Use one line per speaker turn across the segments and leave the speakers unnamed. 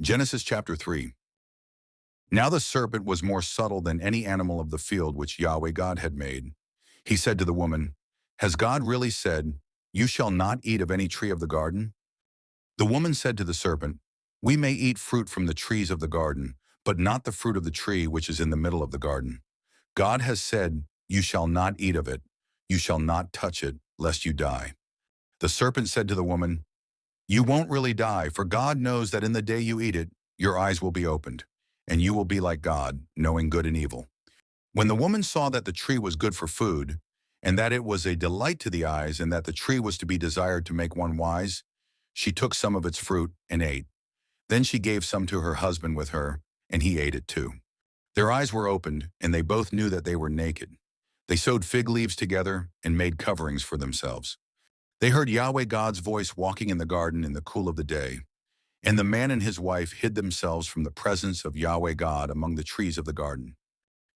Genesis chapter 3. Now the serpent was more subtle than any animal of the field which Yahweh God had made. He said to the woman, "Has God really said, 'You shall not eat of any tree of the garden?'" The woman said to the serpent, "We may eat fruit from the trees of the garden, but not the fruit of the tree which is in the middle of the garden. God has said, 'You shall not eat of it. You shall not touch it, lest you die.'" The serpent said to the woman, "You won't really die, for God knows that in the day you eat it, your eyes will be opened, and you will be like God, knowing good and evil." When the woman saw that the tree was good for food, and that it was a delight to the eyes, and that the tree was to be desired to make one wise, she took some of its fruit and ate. Then she gave some to her husband with her, and he ate it too. Their eyes were opened, and they both knew that they were naked. They sewed fig leaves together and made coverings for themselves. They heard Yahweh God's voice walking in the garden in the cool of the day. And the man and his wife hid themselves from the presence of Yahweh God among the trees of the garden.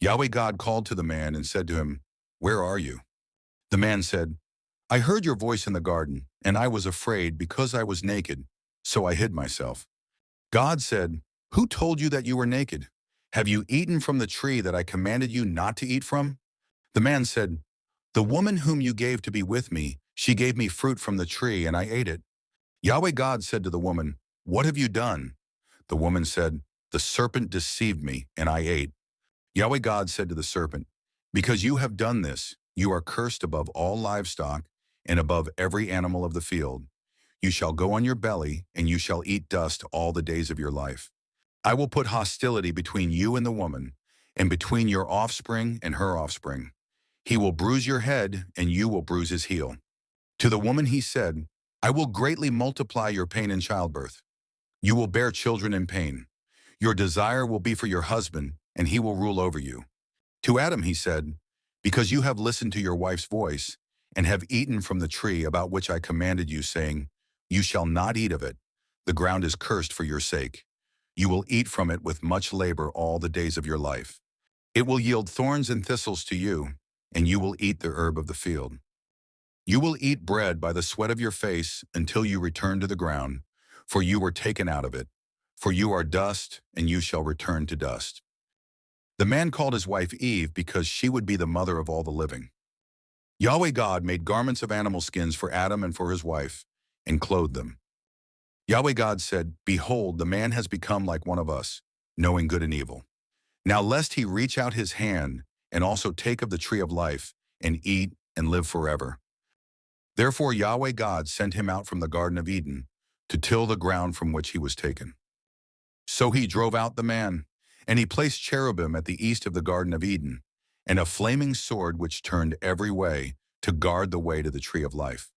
Yahweh God called to the man and said to him, "Where are you?" The man said, "I heard your voice in the garden, and I was afraid because I was naked, so I hid myself." God said, "Who told you that you were naked? Have you eaten from the tree that I commanded you not to eat from?" The man said, "The woman whom you gave to be with me, she gave me fruit from the tree, and I ate it." Yahweh God said to the woman, "What have you done?" The woman said, "The serpent deceived me, and I ate." Yahweh God said to the serpent, "Because you have done this, you are cursed above all livestock and above every animal of the field. You shall go on your belly, and you shall eat dust all the days of your life. I will put hostility between you and the woman, and between your offspring and her offspring. He will bruise your head, and you will bruise his heel." To the woman he said, "I will greatly multiply your pain in childbirth. You will bear children in pain. Your desire will be for your husband, and he will rule over you." To Adam he said, "Because you have listened to your wife's voice, and have eaten from the tree about which I commanded you, saying, 'You shall not eat of it,' the ground is cursed for your sake. You will eat from it with much labor all the days of your life. It will yield thorns and thistles to you, and you will eat the herb of the field. You will eat bread by the sweat of your face until you return to the ground, for you were taken out of it. For you are dust, and you shall return to dust." The man called his wife Eve because she would be the mother of all the living. Yahweh God made garments of animal skins for Adam and for his wife, and clothed them. Yahweh God said, "Behold, the man has become like one of us, knowing good and evil. Now lest he reach out his hand and also take of the tree of life, and eat and live forever." Therefore Yahweh God sent him out from the Garden of Eden to till the ground from which he was taken. So he drove out the man, and he placed cherubim at the east of the Garden of Eden, and a flaming sword which turned every way to guard the way to the tree of life.